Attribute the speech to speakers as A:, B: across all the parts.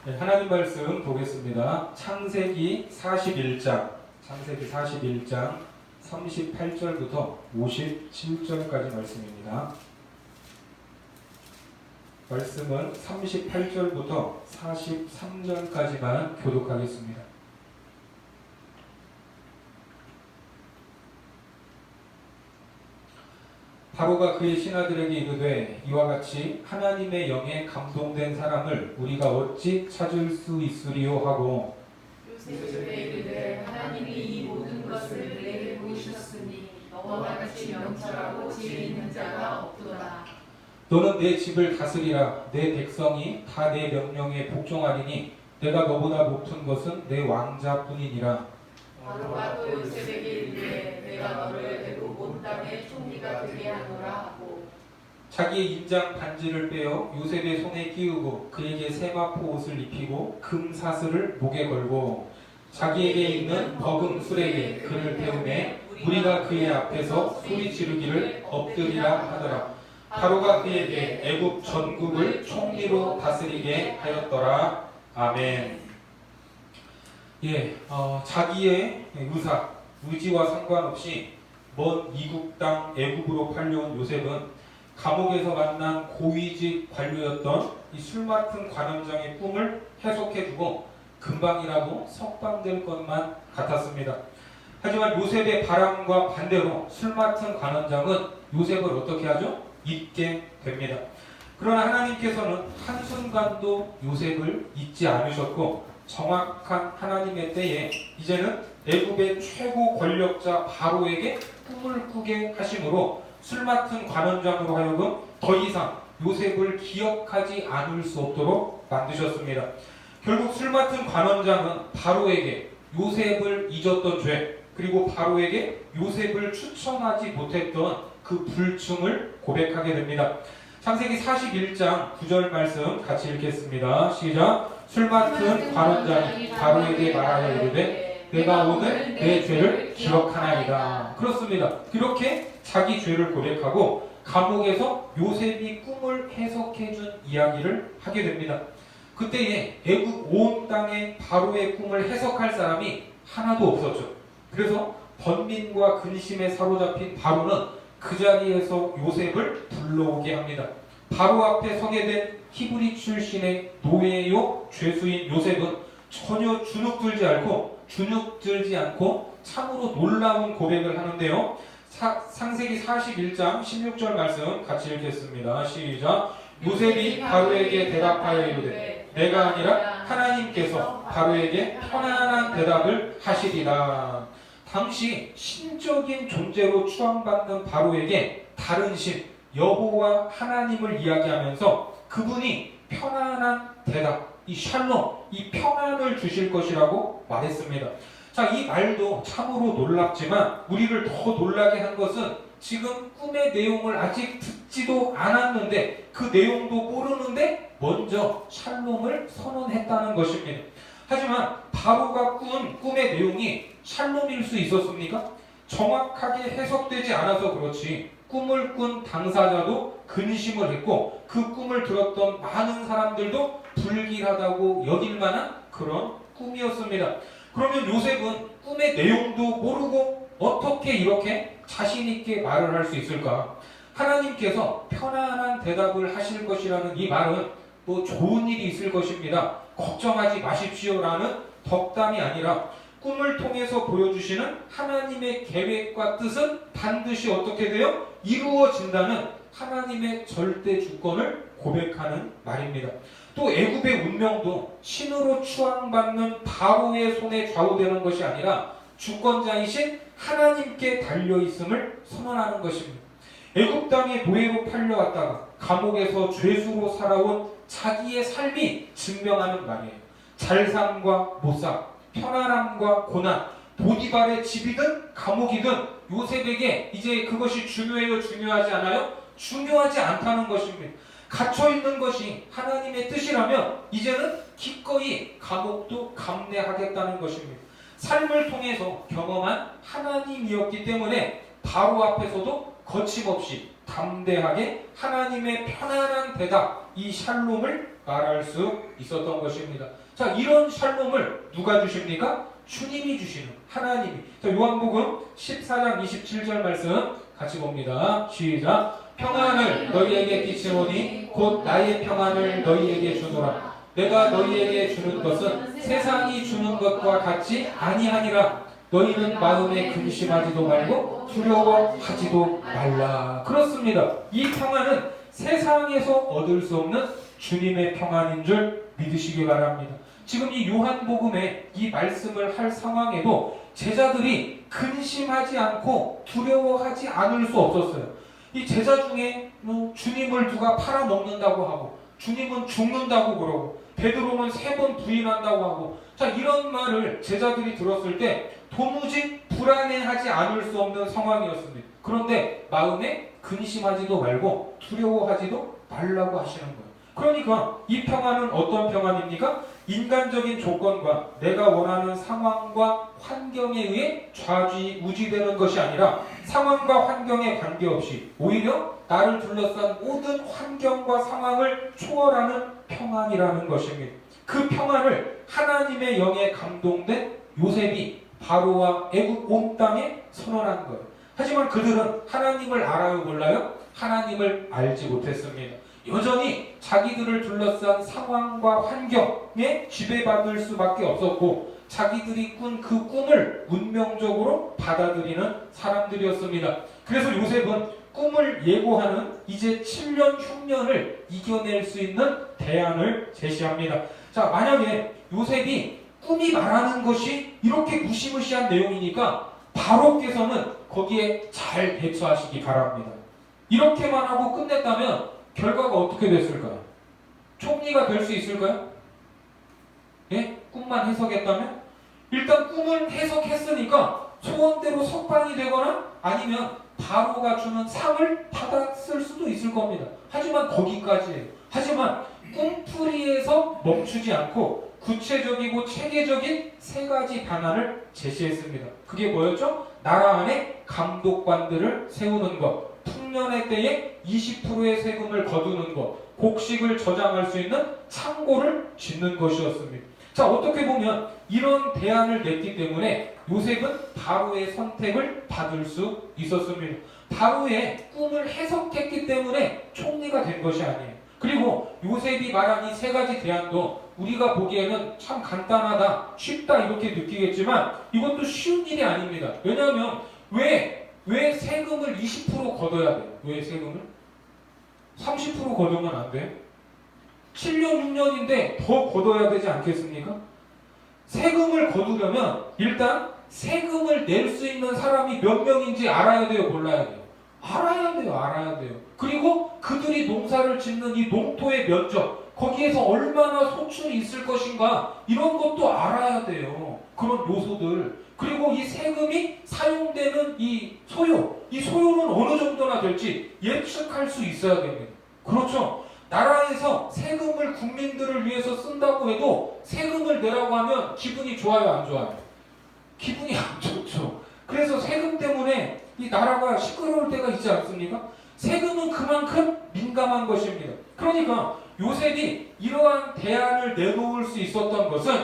A: 네, 하나님 말씀 보겠습니다. 창세기 41장 38절부터 57절까지 말씀입니다. 말씀은 38절부터 43절까지만 교독하겠습니다. 바로가 그의 신하들에게 이르되 이와 같이 하나님의 영에 감동된 사람을 우리가 어찌 찾을 수 있으리요 하고
B: 요셉에게 이르되 하나님이 이 모든 것을 내게 보이셨으니 너와 같이 명철하고 지혜 있는 자가 없도다.
A: 너는 내 집을 다스리라. 내 백성이 다 내 명령에 복종하리니 내가 너보다 높은 것은 내 왕자뿐이니라.
B: 바로가 또 요셉에게 이르되 내가 너를 애굽 온 땅의 총리가 되게 하노라 하고
A: 자기의 인장 반지를 빼어 요셉의 손에 끼우고 그에게 세마포 옷을 입히고 금 사슬을 목에 걸고 자기에게 있는 버금 술에게 그를 태우매 우리가 그의 앞에서 소리 지르기를 엎드리라 하더라. 바로가 그에게 애굽 전국을 총리로 다스리게 하였더라. 아멘. 자기의 의지와 상관없이 먼 이국 땅 애굽으로 팔려온 요셉은 감옥에서 만난 고위직 관료였던 이 술 맡은 관원장의 꿈을 해석해주고 금방이라도 석방될 것만 같았습니다. 하지만 요셉의 바람과 반대로 술 맡은 관원장은 요셉을 어떻게 하죠? 잊게 됩니다. 그러나 하나님께서는 한순간도 요셉을 잊지 않으셨고 정확한 하나님의 때에 이제는 애굽의 최고 권력자 바로에게 꿈을 꾸게 하심으로 술 맡은 관원장으로 하여금 더 이상 요셉을 기억하지 않을 수 없도록 만드셨습니다. 결국 술 맡은 관원장은 바로에게 요셉을 잊었던 죄, 그리고 바로에게 요셉을 추천하지 못했던 그 불충을 고백하게 됩니다. 창세기 41장 9절 말씀 같이 읽겠습니다. 시작. 술 맡은 관원장이 바로에게 말하여 이르되 내가 오늘 내 죄를 기억하나이다. 그렇습니다. 그렇게 자기 죄를 고백하고 감옥에서 요셉이 꿈을 해석해준 이야기를 하게 됩니다. 그때에 애굽 온 땅에 바로의 꿈을 해석할 사람이 하나도 없었죠. 그래서 번민과 근심에 사로잡힌 바로는 그 자리에서 요셉을 불러오게 합니다. 바로 앞에 서게 된 히브리 출신의 노예요 죄수인 요셉은 전혀 주눅들지 않고 참으로 놀라운 고백을 하는데요. 창세기 41장 16절 말씀 같이 읽겠습니다. 시작. 요셉이 바로에게 대답하여 이르되 내가 아니라 하나님께서 바로에게 편안한 대답을 하시리라. 당시 신적인 존재로 추앙받는 바로에게 다른 신 여호와 하나님을 이야기하면서 그분이 편안한 대답, 이 샬롬, 이 평안을 주실 것이라고 말했습니다. 자, 이 말도 참으로 놀랍지만 우리를 더 놀라게 한 것은 지금 꿈의 내용을 아직 듣지도 않았는데 그 내용도 모르는데 먼저 샬롬을 선언했다는 것입니다. 하지만 바로가 꾼 꿈의 내용이 샬롬일 수 있었습니까? 정확하게 해석되지 않아서 그렇지 꿈을 꾼 당사자도 근심을 했고 그 꿈을 들었던 많은 사람들도 불길하다고 여길 만한 그런 꿈이었습니다. 그러면 요셉은 꿈의 내용도 모르고 어떻게 이렇게 자신 있게 말을 할 수 있을까? 하나님께서 편안한 대답을 하실 것이라는 이 말은 뭐 좋은 일이 있을 것입니다. 걱정하지 마십시오라는 덕담이 아니라 꿈을 통해서 보여주시는 하나님의 계획과 뜻은 반드시 어떻게 돼요? 이루어진다는 하나님의 절대 주권을 고백하는 말입니다. 또 애굽의 운명도 신으로 추앙받는 바로의 손에 좌우되는 것이 아니라 주권자이신 하나님께 달려있음을 선언하는 것입니다. 애굽 땅에 노예로 팔려왔다가 감옥에서 죄수로 살아온 자기의 삶이 증명하는 말이에요. 잘삼과 못삼, 편안함과 고난, 보디발의 집이든 감옥이든 요셉에게 이제 그것이 중요해요? 중요하지 않아요? 중요하지 않다는 것입니다. 갇혀있는 것이 하나님의 뜻이라면 이제는 기꺼이 감옥도 감내하겠다는 것입니다. 삶을 통해서 경험한 하나님이었기 때문에 바로 앞에서도 거침없이 담대하게 하나님의 편안한 대답, 이 샬롬을 말할 수 있었던 것입니다. 자, 이런 샬롬을 누가 주십니까? 주님이 주시는, 하나님이. 자, 요한복음 14장 27절 말씀 같이 봅니다. 시작. 평안을 너희에게 끼치노니 곧 나의 평안을 너희에게 주노라. 내가 너희에게 주는 것은 세상이 주는 것과 같지 아니하니라. 너희는 마음에 근심하지도 말고 두려워하지도 말라. 그렇습니다. 이 평안은 세상에서 얻을 수 없는 주님의 평안인 줄 믿으시기 바랍니다. 지금 이 요한복음의 이 말씀을 할 상황에도 제자들이 근심하지 않고 두려워하지 않을 수 없었어요. 이 제자 중에 주님을 누가 팔아먹는다고 하고, 주님은 죽는다고 그러고, 베드로는 3번 부인한다고 하고, 자, 이런 말을 제자들이 들었을 때 도무지 불안해하지 않을 수 없는 상황이었습니다. 그런데 마음에 근심하지도 말고 두려워하지도 말라고 하시는 거예요. 그러니까 이 평안은 어떤 평안입니까? 인간적인 조건과 내가 원하는 상황과 환경에 의해 좌지우지되는 것이 아니라 상황과 환경에 관계없이 오히려 나를 둘러싼 모든 환경과 상황을 초월하는 평안이라는 것입니다. 그 평안을 하나님의 영에 감동된 요셉이 바로와 애굽 온 땅에 선언한 거예요. 하지만 그들은 하나님을 알아요, 몰라요? 하나님을 알지 못했습니다. 여전히 자기들을 둘러싼 상황과 환경에 지배받을 수밖에 없었고, 자기들이 꾼 그 꿈을 운명적으로 받아들이는 사람들이었습니다. 그래서 요셉은 꿈을 예고하는 이제 7년 흉년을 이겨낼 수 있는 대안을 제시합니다. 자, 만약에 요셉이 꿈이 말하는 것이 이렇게 무시무시한 내용이니까 바로께서는 거기에 잘 대처하시기 바랍니다. 이렇게만 하고 끝냈다면 결과가 어떻게 됐을까요? 총리가 될 수 있을까요? 예? 꿈만 해석했다면? 일단 꿈을 해석했으니까 소원대로 석방이 되거나 아니면 바로가 주는 상을 받았을 수도 있을 겁니다. 하지만 거기까지예요. 하지만 꿈풀이에서 멈추지 않고 구체적이고 체계적인 3가지 방안을 제시했습니다. 그게 뭐였죠? 나라 안에 감독관들을 세우는 것, 풍년의 때에 20%의 세금을 거두는 것, 곡식을 저장할 수 있는 창고를 짓는 것이었습니다. 자, 어떻게 보면 이런 대안을 냈기 때문에 요셉은 바로의 선택을 받을 수 있었습니다. 바로의 꿈을 해석했기 때문에 총리가 된 것이 아니에요. 그리고 요셉이 말한 이 3가지 대안도 우리가 보기에는 참 간단하다, 쉽다 이렇게 느끼겠지만 이것도 쉬운 일이 아닙니다. 왜냐하면 왜 세금을 20% 걷어야 돼요? 왜 세금을? 30% 걷으면 안 돼요? 7년, 6년인데 더 걷어야 되지 않겠습니까? 세금을 거두려면 일단 세금을 낼 수 있는 사람이 몇 명인지 알아야 돼요? 몰라야 돼요? 알아야 돼요. 그리고 그들이 농사를 짓는 이 농토의 면적, 거기에서 얼마나 소출이 있을 것인가, 이런 것도 알아야 돼요. 그런 요소들. 그리고 이 세금이 사용되는 이 소요는 어느 정도나 될지 예측할 수 있어야 됩니다. 그렇죠? 나라에서 세금을 국민들을 위해서 쓴다고 해도 세금을 내라고 하면 기분이 좋아요, 안 좋아요? 기분이 안 좋죠. 그래서 세금 때문에 이 나라가 시끄러울 때가 있지 않습니까? 세금은 그만큼 민감한 것입니다. 그러니까 요셉이 이러한 대안을 내놓을 수 있었던 것은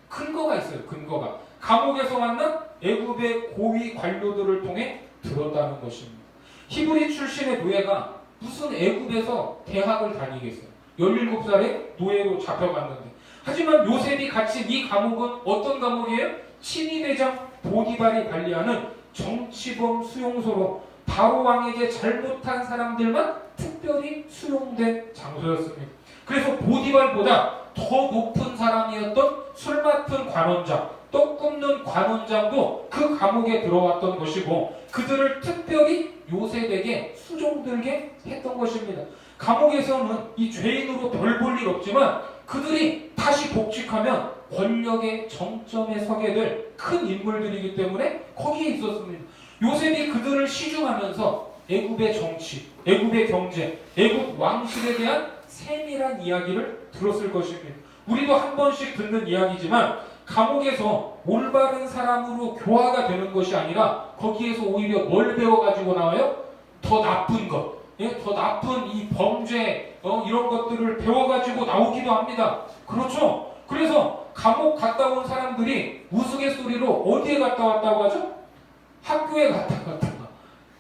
A: 근거가 있어요. 근거가. 감옥에서 만난 애굽의 고위 관료들을 통해 들었다는 것입니다. 히브리 출신의 노예가 무슨 애굽에서 대학을 다니겠어요? 17살에 노예로 잡혀갔는데. 하지만 요셉이 갇힌 이 감옥은 어떤 감옥이에요? 친위대장 보디발이 관리하는 정치범 수용소로 바로 왕에게 잘못한 사람들만 특별히 수용된 장소였습니다. 그래서 보디발보다 더 높은 사람이었던 술 맡은 관원장, 떡 굽는 관원장도 그 감옥에 들어왔던 것이고, 그들을 특별히 요셉에게 수종들게 했던 것입니다. 감옥에서는 이 죄인으로 별 볼 일 없지만 그들이 다시 복직하면 권력의 정점에 서게 될 큰 인물들이기 때문에 거기에 있었습니다. 요셉이 그들을 시중하면서 애굽의 정치, 애굽의 경제, 애굽 왕실에 대한 세밀한 이야기를 들었을 것입니다. 우리도 한 번씩 듣는 이야기지만 감옥에서 올바른 사람으로 교화가 되는 것이 아니라 거기에서 오히려 뭘 배워가지고 나와요? 더 나쁜 것, 더 나쁜 이 범죄 이런 것들을 배워가지고 나오기도 합니다. 그렇죠? 그래서 감옥 갔다 온 사람들이 우스갯소리로 어디에 갔다 왔다고 하죠? 학교에 갔다 왔다.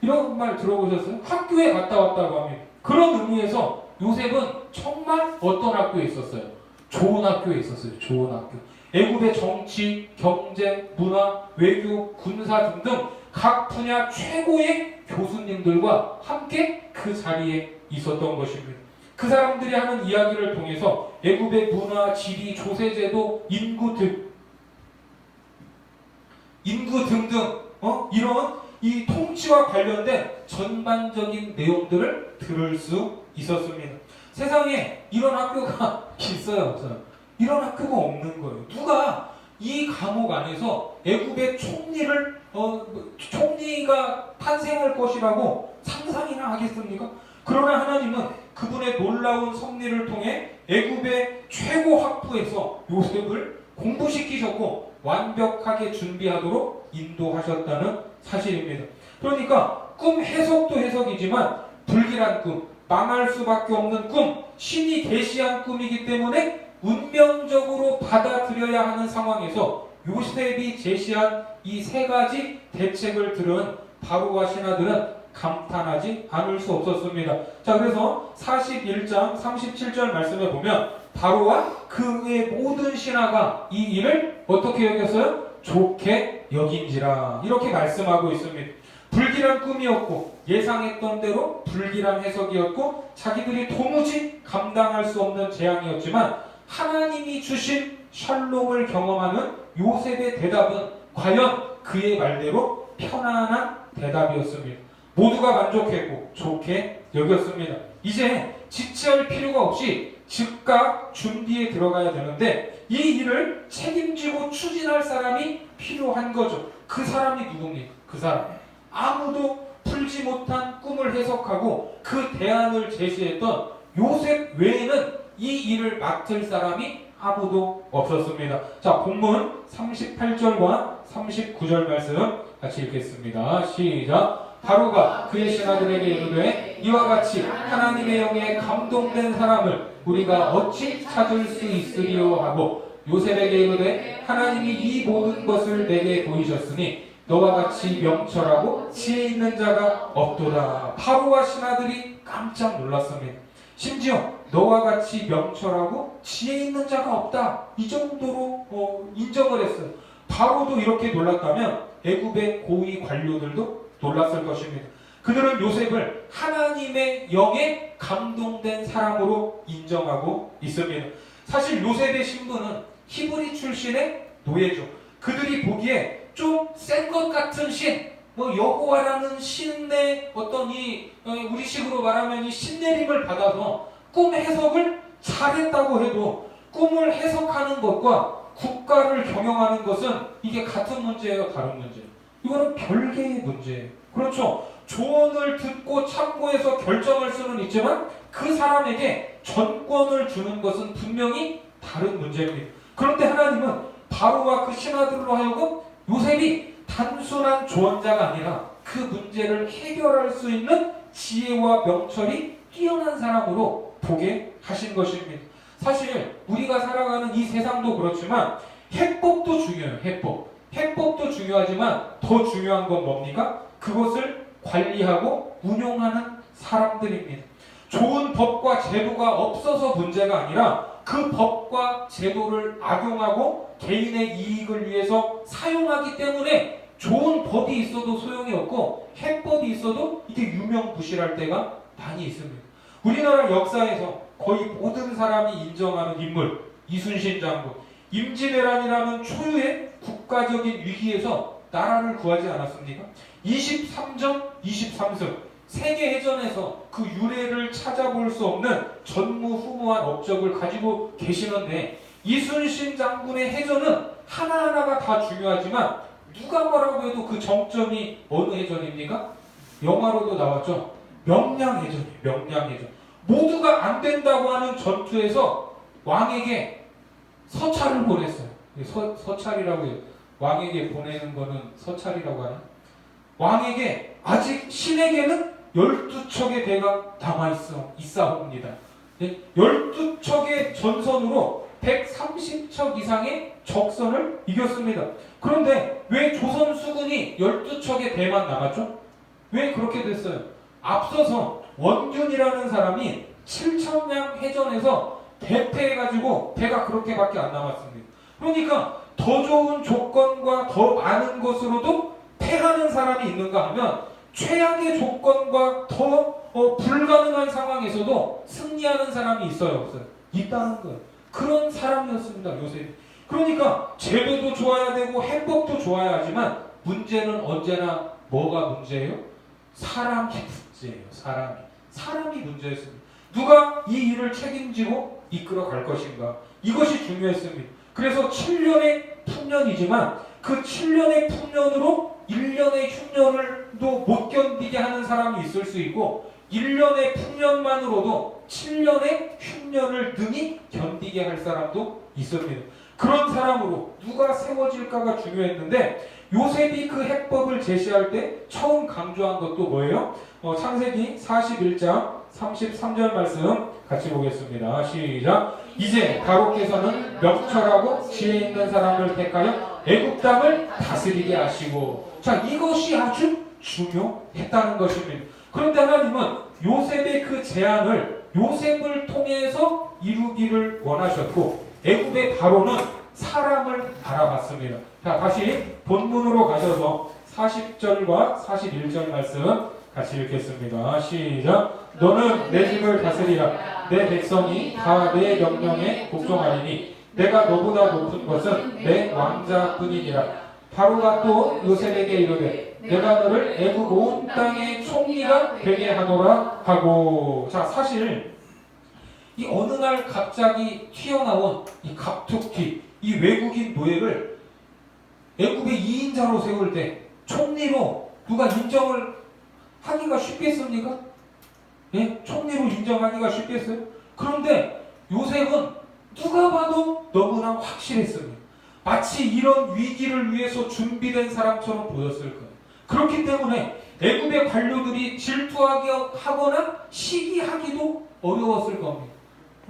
A: 이런 말 들어보셨어요? 학교에 갔다 왔다고 합니다. 그런 의미에서 요셉은 정말 어떤 학교에 있었어요? 좋은 학교에 있었어요. 좋은 학교. 애굽의 정치, 경제, 문화, 외교, 군사 등등 각 분야 최고의 교수님들과 함께 그 자리에 있었던 것입니다. 그 사람들이 하는 이야기를 통해서 애굽의 문화, 지리, 조세제도, 인구 등등 이런 이 통치와 관련된 전반적인 내용들을 들을 수 있었습니다. 세상에 이런 학교가 있어요, 없어요? 이런 학교가 없는 거예요. 누가 이 감옥 안에서 애굽의 총리가 탄생할 것이라고 상상이나 하겠습니까? 그러나 하나님은 그분의 놀라운 섭리를 통해 애굽의 최고 학부에서 요셉을 공부시키셨고 완벽하게 준비하도록 인도하셨다는 사실입니다. 그러니까 꿈 해석도 해석이지만 불길한 꿈, 망할 수밖에 없는 꿈, 신이 계시한 꿈이기 때문에 운명적으로 받아들여야 하는 상황에서 요셉이 제시한 이 세 가지 대책을 들은 바로와 신하들은 감탄하지 않을 수 없었습니다. 자, 그래서 41장 37절 말씀에 보면 바로와 그의 모든 신하가 이 일을 어떻게 여겼어요? 좋게 여긴지라 이렇게 말씀하고 있습니다. 불길한 꿈이었고 예상했던 대로 불길한 해석이었고 자기들이 도무지 감당할 수 없는 재앙이었지만 하나님이 주신 샬롬을 경험하는 요셉의 대답은 과연 그의 말대로 편안한 대답이었습니다. 모두가 만족했고 좋게 여겼습니다. 이제 지체할 필요가 없이 즉각 준비에 들어가야 되는데 이 일을 책임지고 추진할 사람이 필요한 거죠. 그 사람이 누굽니까? 그 사람. 아무도 풀지 못한 꿈을 해석하고 그 대안을 제시했던 요셉 외에는 이 일을 맡을 사람이 아무도 없었습니다. 자, 본문 38절과 39절 말씀 같이 읽겠습니다. 시작. 바로가 그의 신하들에게 이르되 이와 같이 하나님의 영에 감동된 사람을 우리가 어찌 찾을 수 있으리요 하고 요셉에게 이르되 하나님이 이 모든 것을 내게 보이셨으니 너와 같이 명철하고 지혜 있는 자가 없도다. 바로와 신하들이 깜짝 놀랐습니다. 심지어 너와 같이 명철하고 지혜 있는 자가 없다. 이 정도로 인정을 했어요. 바로도 이렇게 놀랐다면 애굽의 고위 관료들도 놀랐을 것입니다. 그들은 요셉을 하나님의 영에 감동된 사람으로 인정하고 있습니다. 사실 요셉의 신분은 히브리 출신의 노예죠. 그들이 보기에 좀 센 것 같은 신, 여호와라는 신의 어떤 우리식으로 말하면 이 신내림을 받아서 꿈 해석을 잘했다고 해도 꿈을 해석하는 것과 국가를 경영하는 것은 이게 같은 문제예요, 다른 문제예요? 이거는 별개의 문제예요. 그렇죠? 조언을 듣고 참고해서 결정할 수는 있지만 그 사람에게 전권을 주는 것은 분명히 다른 문제입니다. 그런데 하나님은 바로와 그 신하들로 하여금 요셉이 단순한 조언자가 아니라 그 문제를 해결할 수 있는 지혜와 명철이 뛰어난 사람으로 보게 하신 것입니다. 사실 우리가 살아가는 이 세상도 그렇지만 해법도 중요해요. 해법도 중요하지만 더 중요한 건 뭡니까? 그것을 관리하고 운용하는 사람들입니다. 좋은 법과 제도가 없어서 문제가 아니라 그 법과 제도를 악용하고 개인의 이익을 위해서 사용하기 때문에 좋은 법이 있어도 소용이 없고 해법이 있어도 이게 유명무실할 때가 많이 있습니다. 우리나라 역사에서 거의 모든 사람이 인정하는 인물 이순신 장군, 임진왜란이라는 초유의 국가적인 위기에서 나라를 구하지 않았습니까? 23전 23승 세계해전에서 그 유례를 찾아볼 수 없는 전무후무한 업적을 가지고 계시는데 이순신 장군의 해전은 하나하나가 다 중요하지만 누가 뭐라고 해도 그 정점이 어느 해전입니까? 영화로도 나왔죠. 명량해전이에요. 명량해전. 모두가 안 된다고 하는 전투에서 왕에게 서찰을 보냈어요. 서찰이라고 해요. 왕에게 보내는 거는 서찰이라고 하나? 왕에게 아직 신에게는 12척의 배가 남아있사옵니다. 12척의 전선으로 130척 이상의 적선을 이겼습니다. 그런데 왜 조선 수군이 12척의 배만 남았죠? 왜 그렇게 됐어요? 앞서서 원균이라는 사람이 7천량 해전에서 대패해가지고 배가 그렇게밖에 안 남았습니다. 그러니까 더 좋은 조건과 더 많은 것으로도 패하는 사람이 있는가 하면 최악의 조건과 더 불가능한 상황에서도 승리하는 사람이 있어요, 없어요? 있다는 거예요. 그런 사람이었습니다, 요셉이. 그러니까 제도도 좋아야 되고 행복도 좋아야 하지만 문제는 언제나 뭐가 문제예요? 사람이 문제예요. 사람이 문제였습니다. 누가 이 일을 책임지고 이끌어 갈 것인가? 이것이 중요했습니다. 그래서 7년의 풍년이지만 그 7년의 풍년으로 1년의 흉년을도 못 견디게 하는 사람이 있을 수 있고 1년의 풍년만으로도 7년의 흉년을 능히 견디게 할 사람도 있습니다. 그런 사람으로 누가 세워질까가 중요했는데 요셉이 그 해법을 제시할 때 처음 강조한 것도 뭐예요? 창세기 41장 33절 말씀 같이 보겠습니다. 시작. 이제 바로께서는 명철하고 지혜 있는 사람을 택하여 애굽 땅을 다스리게 하시고, 자, 이것이 아주 중요했다는 것입니다. 그런데 하나님은 요셉의 그 제안을 요셉을 통해서 이루기를 원하셨고 애굽의 바로는 사람을 알아봤습니다. 자, 다시 본문으로 가셔서 40절과 41절 말씀 같이 읽겠습니다. 시작. 너는 내 집을 다스리라. 내 백성이 다 내 명령에 복종하리니 내가 너보다 높은 것은 내 왕자뿐이니라. 바로가 또 요셉에게 이르되 내가 너를 애굽 온 땅의 총리가 되게 하노라 하고. 자, 사실 이 어느 날 갑자기 튀어나온 이 갑툭튀, 이 외국인 노예를 애굽의 2인자로 세울 때 총리로 누가 인정을 하기가 쉽겠습니까? 예? 총리로 인정하기가 쉽겠어요? 그런데 요셉은 누가 봐도 너무나 확실했습니다. 마치 이런 위기를 위해서 준비된 사람처럼 보였을 거예요. 그렇기 때문에 애굽의 관료들이 질투하거나 시기하기도 어려웠을 겁니다.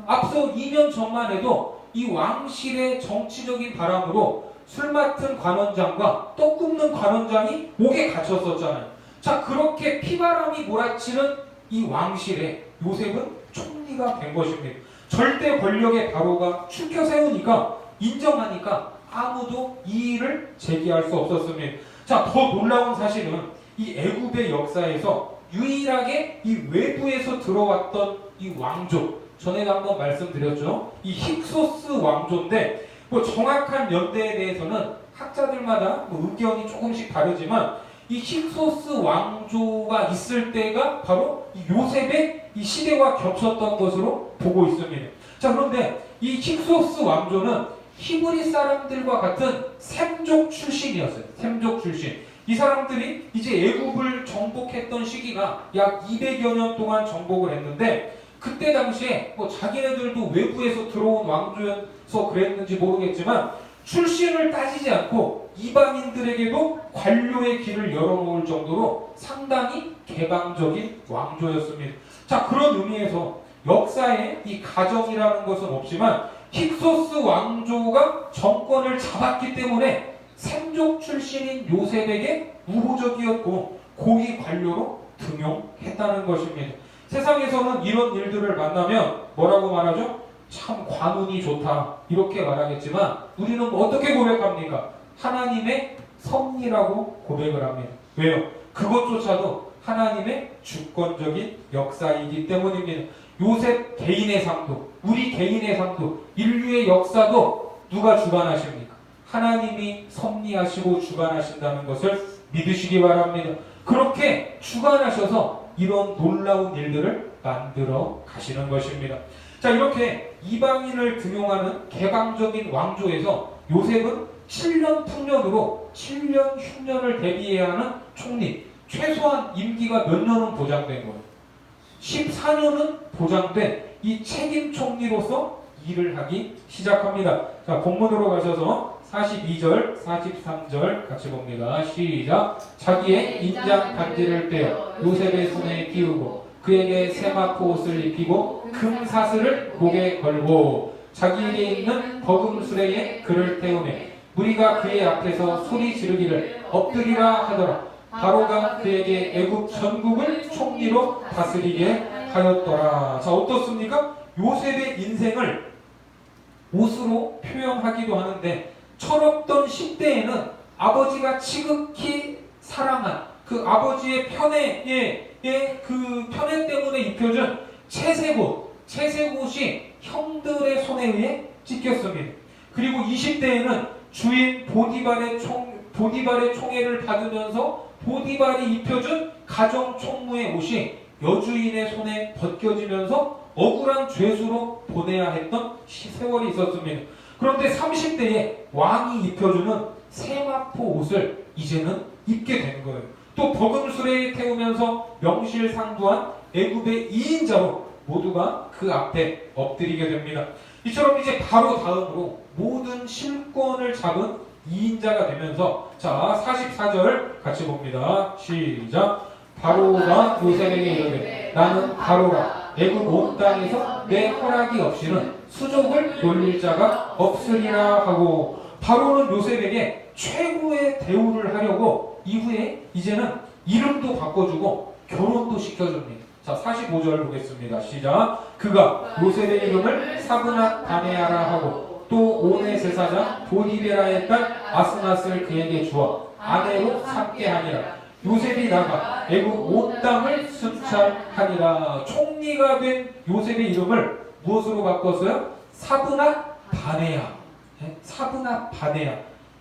A: 앞서 2년 전만 해도 이 왕실의 정치적인 바람으로 술 맡은 관원장과 떡 굽는 관원장이 옥에 갇혔었잖아요. 자, 그렇게 피바람이 몰아치는 이 왕실에 요셉은 총리가 된 것입니다. 절대 권력의 바로가 추켜 세우니까 인정하니까 아무도 이 일을 제기할 수 없었습니다. 자, 더 놀라운 사실은 이 애굽의 역사에서 유일하게 이 외부에서 들어왔던 이 왕조, 전에도 한번 말씀드렸죠. 이 힉소스 왕조인데 뭐 정확한 연대에 대해서는 학자들마다 뭐 의견이 조금씩 다르지만 이 힉소스 왕조가 있을 때가 바로 이 요셉의 이 시대와 겹쳤던 것으로 보고 있습니다. 자, 그런데 이 힉소스 왕조는 히브리 사람들과 같은 셈족 출신이었어요. 셈족 출신. 이 사람들이 이제 애굽을 정복했던 시기가 약 200여 년 동안 정복을 했는데 그때 당시에 뭐 자기네들도 외부에서 들어온 왕조여서 그랬는지 모르겠지만 출신을 따지지 않고 이방인들에게도 관료의 길을 열어놓을 정도로 상당히 개방적인 왕조였습니다. 자, 그런 의미에서 역사에 이 가정이라는 것은 없지만 힉소스 왕조가 정권을 잡았기 때문에 셈족 출신인 요셉에게 우호적이었고 고위 관료로 등용했다는 것입니다. 세상에서는 이런 일들을 만나면 뭐라고 말하죠? 참 관운이 좋다 이렇게 말하겠지만 우리는 어떻게 고백합니까? 하나님의 섭리라고 고백을 합니다. 왜요? 그것조차도 하나님의 주권적인 역사이기 때문입니다. 요셉 개인의 삶도 우리 개인의 삶도 인류의 역사도 누가 주관하십니까? 하나님이 섭리하시고 주관하신다는 것을 믿으시기 바랍니다. 그렇게 주관하셔서 이런 놀라운 일들을 만들어 가시는 것입니다. 자, 이렇게 이방인을 등용하는 개방적인 왕조에서 요셉은 7년 풍년으로 7년 흉년을 대비해야 하는 총리, 최소한 임기가 몇 년은 보장된 거예요. 14년은 보장된 이 책임 총리로서 일을 하기 시작합니다. 자, 본문으로 가셔서 42절, 43절 같이 봅니다. 시작. 자기의 인장 반지를 떼어 요셉의 손에 끼우고 그에게 세마포 옷을 입히고 금사슬을 목에 걸고 자기에게 있는 버금 수레에 그를 태우매 무리가 그의 앞에서 소리 지르기를 엎드리라 하더라. 바로가 그에게 애굽 전국을 총리로 다스리게 하였더라. 자, 어떻습니까? 요셉의 인생을 옷으로 표현하기도 하는데 철없던 10대에는 아버지가 지극히 사랑한 그 아버지의 그 편애 때문에 입혀준 채색옷이 형들의 손에 의해 찢겼습니다. 그리고 20대에는 주인 보디발의 총애를 받으면서 보디발이 입혀준 가정 총무의 옷이 여주인의 손에 벗겨지면서 억울한 죄수로 보내야 했던 세월이 있었습니다. 그런데 30대에 왕이 입혀주는 세마포 옷을 이제는 입게 된 거예요. 또 버금수레에 태우면서 명실상부한 애굽의 2인자로 모두가 그 앞에 엎드리게 됩니다. 이처럼 이제 바로 다음으로 모든 실권을 잡은 2인자가 되면서 자 44절 같이 봅니다. 시작. 바로가 요셉에게 이르되 나는 바로라 애굽 온 땅에서 내 허락이 없이는 수족을 놀릴 자가 없으리라 하고 바로는 요셉에게 최고의 대우를 하려고 이후에 이제는 이름도 바꿔주고 결혼도 시켜줍니다. 자 45절 보겠습니다. 시작. 그가 요셉의 이름을 사브낫 바네아라 하고 또 온의 제사장 보디베라의 딸 아스낫을 그에게 주어 아내로 삼게 하니라. 요셉이 나가 애굽 온 땅을 순찰하니라. 총리가 된 요셉의 이름을 무엇으로 바꿨어요? 사브낫 바네아. 사브낫 바네아.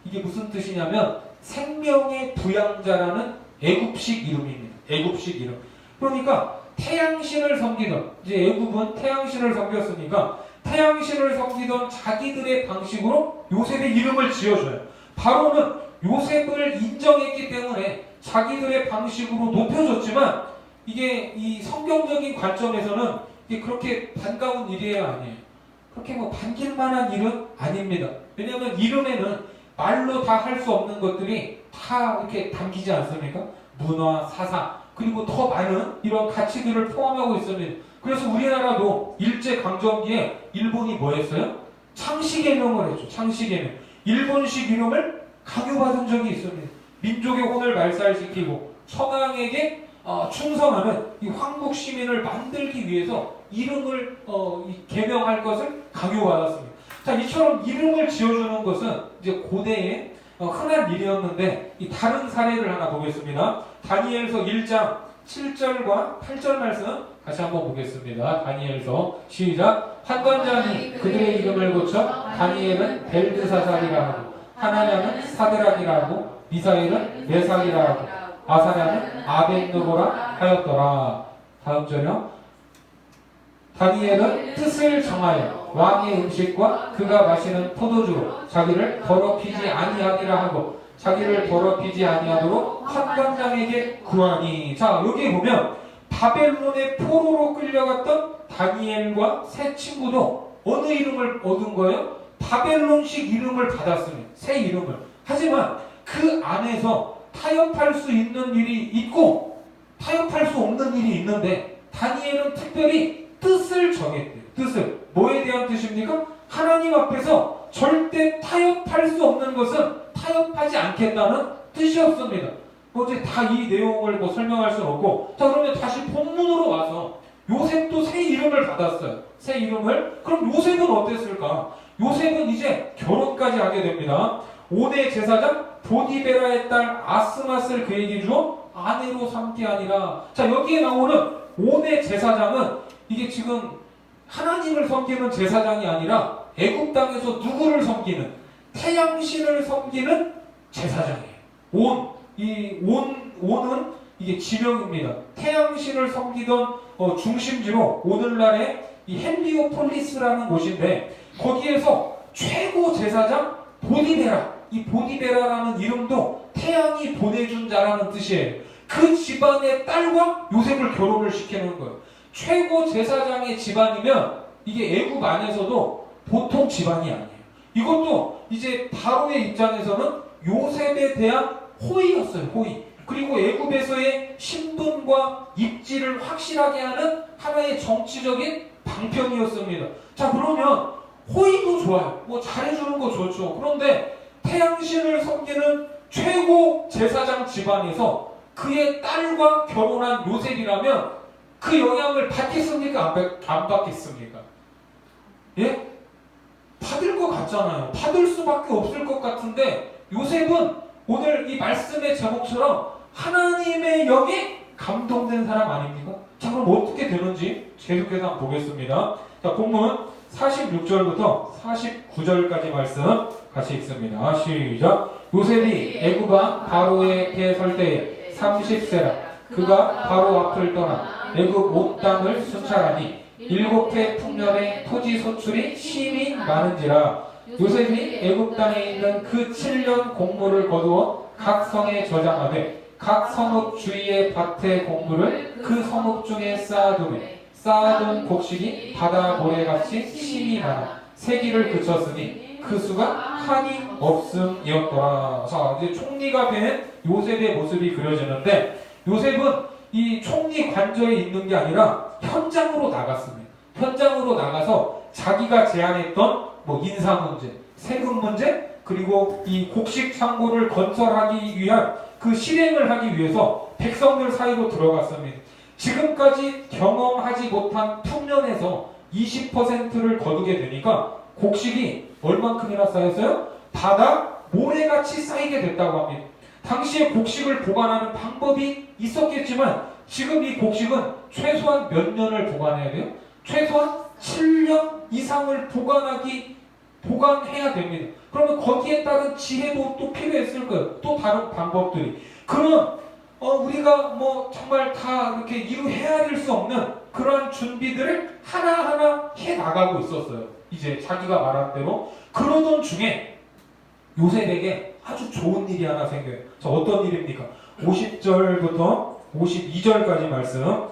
A: 이게 무슨 뜻이냐면 생명의 부양자라는 애굽식 이름입니다. 애굽식 이름. 그러니까 태양신을 섬기던 이제 애굽은 태양신을 섬겼으니까 태양신을 섬기던 자기들의 방식으로 요셉의 이름을 지어줘요. 바로는 요셉을 인정했기 때문에 자기들의 방식으로 높여줬지만 이게 이 성경적인 관점에서는 이게 그렇게 반가운 일이에요, 아니에요? 그렇게 뭐 반길만한 일은 아닙니다. 왜냐하면 이름에는 말로 다 할 수 없는 것들이 다 이렇게 담기지 않습니까? 문화, 사상, 그리고 더 많은 이런 가치들을 포함하고 있습니다. 그래서 우리나라도 일제강점기에 일본이 뭐 했어요? 창씨개명을 했죠. 창씨개명. 일본식 이름을 강요받은 적이 있습니다. 민족의 혼을 말살시키고 천황에게 충성하는 이 황국 시민을 만들기 위해서 이름을 개명할 것을 강요받았습니다. 자, 이처럼 이름을 지어주는 것은 이제 고대에 흔한 일이었는데 이 다른 사례를 하나 보겠습니다. 다니엘서 1장 7절과 8절 말씀 같이 한번 보겠습니다. 다니엘서 시작. 환관장이 그들의 이름을 고쳐 다니엘은 벨드사살이라 하고 하나냐는 사드락이라 하고 미사엘은 메삭이라 하고 아사랴는 아벤느고라 하였더라. 다음 절요. 다니엘은 뜻을 정하여 왕의 음식과 그가 마시는 포도주로 자기를 더럽히지 아니하니라 하고 자기를 더럽히지 아니하도록 환관장에게 구하니. 자, 여기 보면 바벨론의 포로로 끌려갔던 다니엘과 세 친구도 어느 이름을 얻은 거예요? 바벨론식 이름을 받았습니다. 새 이름을. 하지만 그 안에서 타협할 수 있는 일이 있고 타협할 수 없는 일이 있는데 다니엘은 특별히 뜻을 정했대요. 뜻을. 뭐에 대한 뜻입니까? 하나님 앞에서 절대 타협할 수 없는 것은 타협하지 않겠다는 뜻이었습니다. 이제 다 이 내용을 설명할 수는 없고, 자, 그러면 다시 본문으로 와서 요셉도 새 이름을 받았어요. 새 이름을. 그럼 요셉은 어땠을까? 요셉은 이제 결혼까지 하게 됩니다. 온의 제사장 보디베라의 딸 아스낫을 그에게 주어 아내로 삼게 하니라. 자, 여기에 나오는 온의 제사장은 이게 지금 하나님을 섬기는 제사장이 아니라 애굽 땅에서 누구를 섬기는 태양신을 섬기는 제사장이에요. 온은 이게 지명입니다. 태양신을 섬기던 중심지로 오늘날의 이 헬리오폴리스라는 곳인데 거기에서 최고 제사장 보디베라. 이 보디베라라는 이름도 태양이 보내준 자라는 뜻이에요. 그 집안의 딸과 요셉을 결혼을 시키는 거예요. 최고 제사장의 집안이면 이게 애굽 안에서도 보통 집안이 아니에요. 이것도 이제 바로의 입장에서는 요셉에 대한 호의였어요. 호의. 그리고 애굽에서의 신분과 입지를 확실하게 하는 하나의 정치적인 방편이었습니다. 자, 그러면 호의도 좋아요. 뭐 잘해주는 거 좋죠. 그런데 태양신을 섬기는 최고 제사장 집안에서 그의 딸과 결혼한 요셉이라면 그 영향을 받겠습니까? 안 받겠습니까? 예? 받을 것 같잖아요. 받을 수밖에 없을 것 같은데 요셉은 오늘 이 말씀의 제목처럼 하나님의 영에 감동된 사람 아닙니까? 자, 그럼 어떻게 되는지 계속해서 한번 보겠습니다. 자, 본문 46절부터 49절까지 말씀 같이 읽습니다. 시작. 요셉이 애굽 왕 바로에게 설 때에 30세라. 그가 바로 앞을 떠나 애굽 온 땅을 순찰하니 7해 풍년에 토지 소출이 심히 많은지라. 요셉이 애굽 땅에 있는 그 7년 곡물을 거두어 각 성에 저장하되 각 성읍 주위의 밭의 곡물을 그 성읍 중에 쌓아두매 쌓아둔 곡식이 바다 모래같이 심이 많아 세기를 그쳤으니 그 수가 한이 없음이었더라. 자, 이제 총리가 된 요셉의 모습이 그려지는데 요셉은 이 총리 관저에 있는 게 아니라 현장으로 나갔습니다. 현장으로 나가서 자기가 제안했던 뭐 인사 문제, 세금 문제, 그리고 이 곡식 창고를 건설하기 위한 그 실행을 하기 위해서 백성들 사이로 들어갔습니다. 지금까지 경험하지 못한 풍년에서 20%를 거두게 되니까 곡식이 얼만큼이나 쌓였어요? 바다 모래같이 쌓이게 됐다고 합니다. 당시에 곡식을 보관하는 방법이 있었겠지만 지금 이 곡식은 최소한 몇 년을 보관해야 돼요? 최소한 7년 이상을 보관해야 됩니다. 그러면 거기에 따른 지혜도 또 필요했을 거예요. 또 다른 방법들이. 그런 우리가 뭐 정말 다 이렇게 헤아릴 수 없는 그러한 준비들을 하나하나 해 나가고 있었어요. 이제 자기가 말한 대로. 그러던 중에 요셉에게 아주 좋은 일이 하나 생겨요. 자, 어떤 일입니까? 50절부터 52절까지 말씀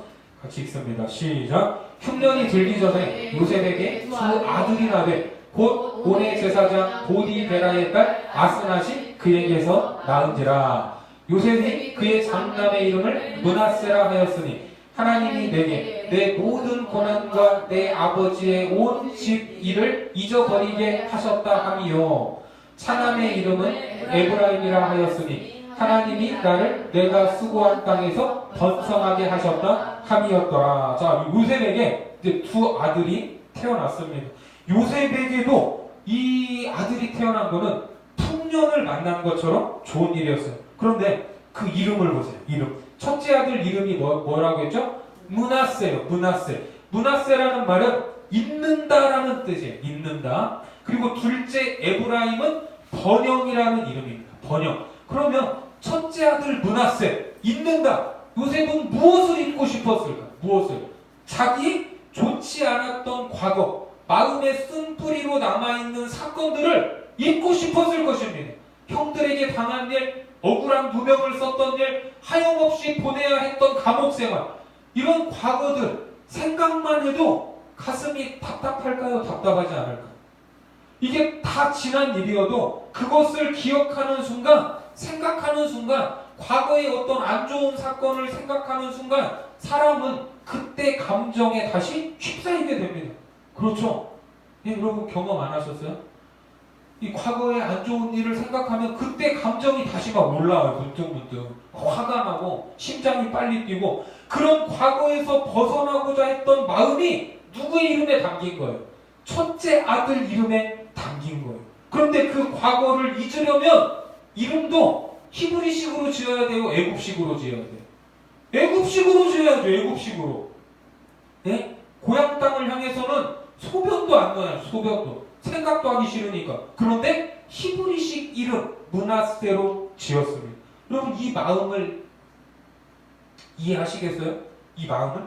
A: 같이 읽습니다. 시작. 흉년이 들기 전에 요셉에게 두 아들이 나되 곧 온의 제사장 보디베라의 딸 아스낫이 그에게서 낳은지라. 요셉이 그의 장남의 이름을 므낫세라 하였으니 하나님이 내게 내 모든 고난과 내 아버지의 온 집 일을 잊어버리게 하셨다 함이요. 차남의 이름은 에브라임이라 하였으니 하나님이 나를 내가 수고한 땅에서 번성하게 하셨다 함이었더라. 자, 요셉에게 이제 두 아들이 태어났습니다. 요셉에게도 이 아들이 태어난 거는 풍년을 만난 것처럼 좋은 일이었어요. 그런데 그 이름을 보세요. 이름. 첫째 아들 이름이 뭐라고 했죠? 므낫세요. 므낫세. 므낫세라는 말은 잊는다라는 뜻이에요. 잊는다. 그리고 둘째 에브라임은 번영이라는 이름입니다. 번영. 그러면 첫째 아들 므낫세, 잊는다. 요셉은 무엇을 잊고 싶었을까? 무엇을? 자기 좋지 않았던 과거, 마음의 쓴뿌리로 남아있는 사건들을 잊고 싶었을 것입니다. 형들에게 당한 일, 억울한 누명을 썼던 일, 하염없이 보내야 했던 감옥 생활, 이런 과거들 생각만 해도 가슴이 답답할까요? 답답하지 않을까요? 이게 다 지난 일이어도 그것을 기억하는 순간, 생각하는 순간, 과거의 어떤 안 좋은 사건을 생각하는 순간 사람은 그때 감정에 다시 휩싸이게 됩니다. 그렇죠? 예, 여러분 경험 안 하셨어요? 이 과거의 안 좋은 일을 생각하면 그때 감정이 다시 막 올라와요. 문득문득 화가 나고 심장이 빨리 뛰고, 그런 과거에서 벗어나고자 했던 마음이 누구의 이름에 담긴 거예요? 첫째 아들 이름에 담긴 거예요. 그런데 그 과거를 잊으려면 이름도 히브리식으로 지어야 돼요? 애굽식으로 지어야 돼요? 애굽식으로 지어야죠. 애굽식으로. 네? 고향 땅을 향해서는 소변도 안 넣어요. 소변도. 생각도 하기 싫으니까. 그런데 히브리식 이름 므낫세로 지었습니다. 여러분 이 마음을 이해하시겠어요? 이 마음을?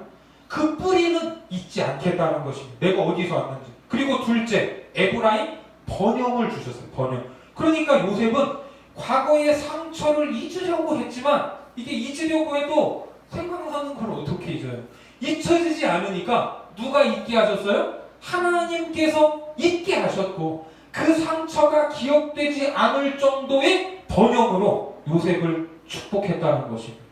A: 그 뿌리는 잊지 않겠다는 것입니다. 내가 어디서 왔는지. 그리고 둘째 에브라임 번영을 주셨어요. 번영. 그러니까 요셉은 과거의 상처를 잊으려고 했지만 이게 잊으려고 해도 생각나는 걸 어떻게 잊어요? 잊혀지지 않으니까 누가 잊게 하셨어요? 하나님께서 잊게 하셨고 그 상처가 기억되지 않을 정도의 번영으로 요셉을 축복했다는 것입니다.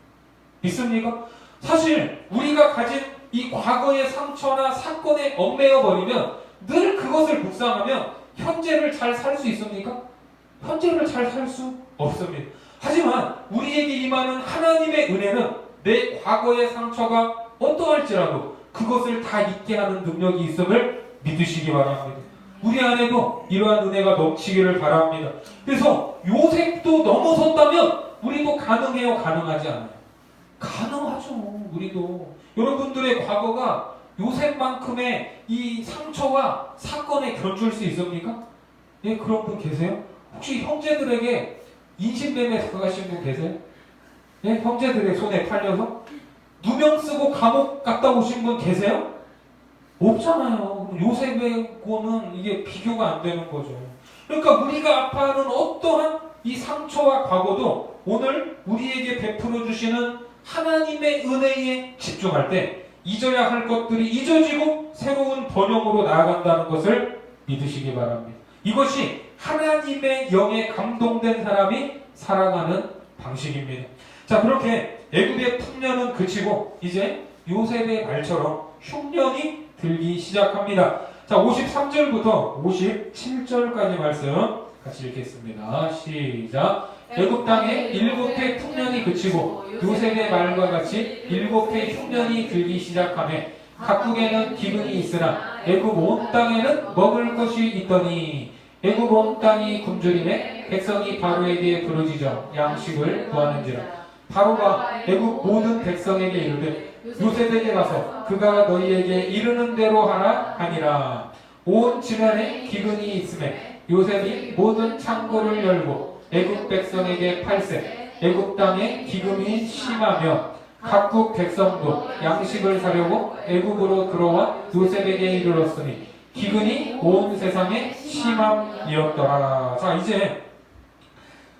A: 믿습니까? 사실 우리가 가진 이 과거의 상처나 사건에 얽매여 버리면 늘 그것을 묵상하면 현재를 잘 살 수 있습니까? 현재를 잘 살 수 없습니다. 하지만 우리에게 임하는 하나님의 은혜는 내 과거의 상처가 어떠할지라도 그것을 다 잊게 하는 능력이 있음을 믿으시기 바랍니다. 우리 안에도 이러한 은혜가 넘치기를 바랍니다. 그래서 요셉도 넘어섰다면 우리도 가능해요? 가능하지 않아요? 가능하죠. 우리도. 여러분들의 과거가 요셉만큼의 이 상처와 사건에 견줄 수 있습니까? 예, 그런 분 계세요? 혹시 형제들에게 인신매매 당하신 분 계세요? 예, 형제들의 손에 팔려서? 누명 쓰고 감옥 갔다 오신 분 계세요? 없잖아요. 요셉하고는 이게 비교가 안 되는 거죠. 그러니까 우리가 아파하는 어떠한 이 상처와 과거도 오늘 우리에게 베풀어 주시는 하나님의 은혜에 집중할 때 잊어야 할 것들이 잊어지고 새로운 번영으로 나아간다는 것을 믿으시기 바랍니다. 이것이 하나님의 영에 감동된 사람이 살아가는 방식입니다. 자, 그렇게 애굽의 풍년은 그치고 이제 요셉의 말처럼 흉년이 들기 시작합니다. 자, 53절부터 57절까지 말씀 같이 읽겠습니다. 시작. 애굽 땅에 7해 풍년이 그치고 요셉의 말과 같이 7해 흉년이 들기 시작하매 각국에는 기근이 있으나 애굽 온 땅에는 먹을 것이 있더니 애굽 온 땅이 굶주림에 백성이 바로에게 부르짖어 양식을 구하는지라. 바로가 애굽 모든 백성에게 이르되 요셉에게 가서 그가 너희에게 이르는 대로 하라 하니라. 온 지면에 기근이 있음에 요셉이 모든 창고를 열고 애굽 백성에게 팔세. 애굽 땅에 기근이 심하며 각국 백성도 양식을 사려고 애굽으로 들어와 요셉에게 이르렀으니 기근이 온 세상에 심함이었더라. 자, 이제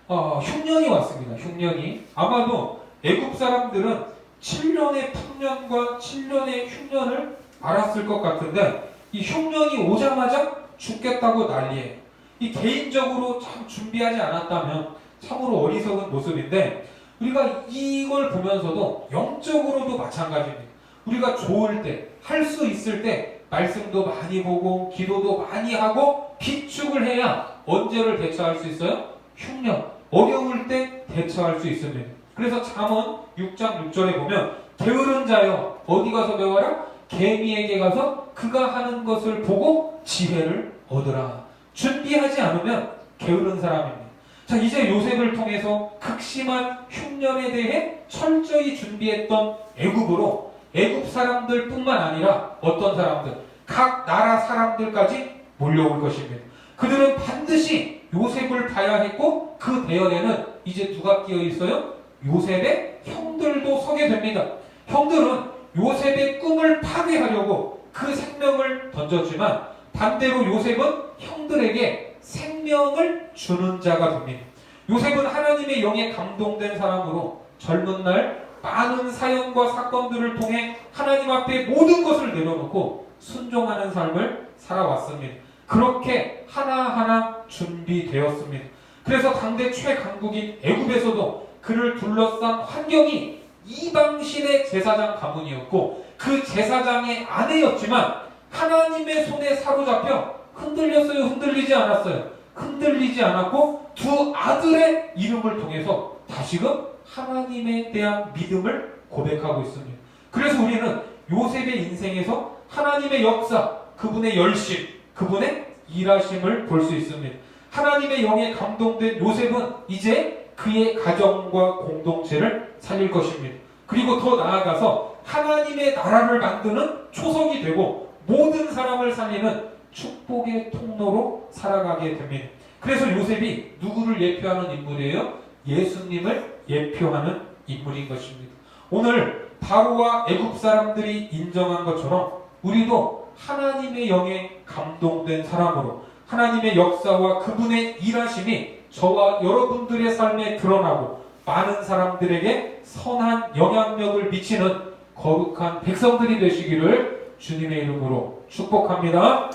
A: 흉년이 왔습니다. 흉년이. 아마도 애굽 사람들은 7년의 풍년과 7년의 흉년을 알았을 것 같은데 이 흉년이 오자마자 죽겠다고 난리예요. 이 개인적으로 참 준비하지 않았다면 참으로 어리석은 모습인데 우리가 이걸 보면서도 영적으로도 마찬가지입니다. 우리가 좋을 때, 할 수 있을 때 말씀도 많이 보고 기도도 많이 하고 비축을 해야 언제를 대처할 수 있어요? 흉년. 어려울 때 대처할 수 있습니다. 그래서 잠언 6장 6절에 보면 게으른 자여 어디 가서 배워라? 개미에게 가서 그가 하는 것을 보고 지혜를 얻으라. 준비하지 않으면 게으른 사람입니다. 자, 이제 요셉을 통해서 극심한 흉년에 대해 철저히 준비했던 애굽으로 애굽 사람들 뿐만 아니라 어떤 사람들, 각 나라 사람들까지 몰려올 것입니다. 그들은 반드시 요셉을 봐야 했고 그 대열에는 이제 누가 끼어 있어요? 요셉의 형들도 서게 됩니다. 형들은 요셉의 꿈을 파괴하려고 그 생명을 던졌지만 반대로 요셉은 형들에게 생명을 주는 자가 됩니다. 요셉은 하나님의 영에 감동된 사람으로 젊은 날 많은 사연과 사건들을 통해 하나님 앞에 모든 것을 내려놓고 순종하는 삶을 살아왔습니다. 그렇게 하나하나 준비되었습니다. 그래서 당대 최강국인 애굽에서도 그를 둘러싼 환경이 이방신의 제사장 가문이었고 그 제사장의 아내였지만 하나님의 손에 사로잡혀 흔들렸어요? 흔들리지 않았어요? 흔들리지 않았고 두 아들의 이름을 통해서 다시금 하나님에 대한 믿음을 고백하고 있습니다. 그래서 우리는 요셉의 인생에서 하나님의 역사, 그분의 열심, 그분의 일하심을 볼 수 있습니다. 하나님의 영에 감동된 요셉은 이제 그의 가정과 공동체를 살릴 것입니다. 그리고 더 나아가서 하나님의 나라를 만드는 초석이 되고 모든 사람을 살리는 축복의 통로로 살아가게 됩니다. 그래서 요셉이 누구를 예표하는 인물이에요? 예수님을 예표하는 인물인 것입니다. 오늘 바로와 애굽 사람들이 인정한 것처럼 우리도 하나님의 영에 감동된 사람으로 하나님의 역사와 그분의 일하심이 저와 여러분들의 삶에 드러나고 많은 사람들에게 선한 영향력을 미치는 거룩한 백성들이 되시기를 주님의 이름으로 축복합니다.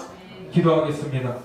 A: 기도하겠습니다.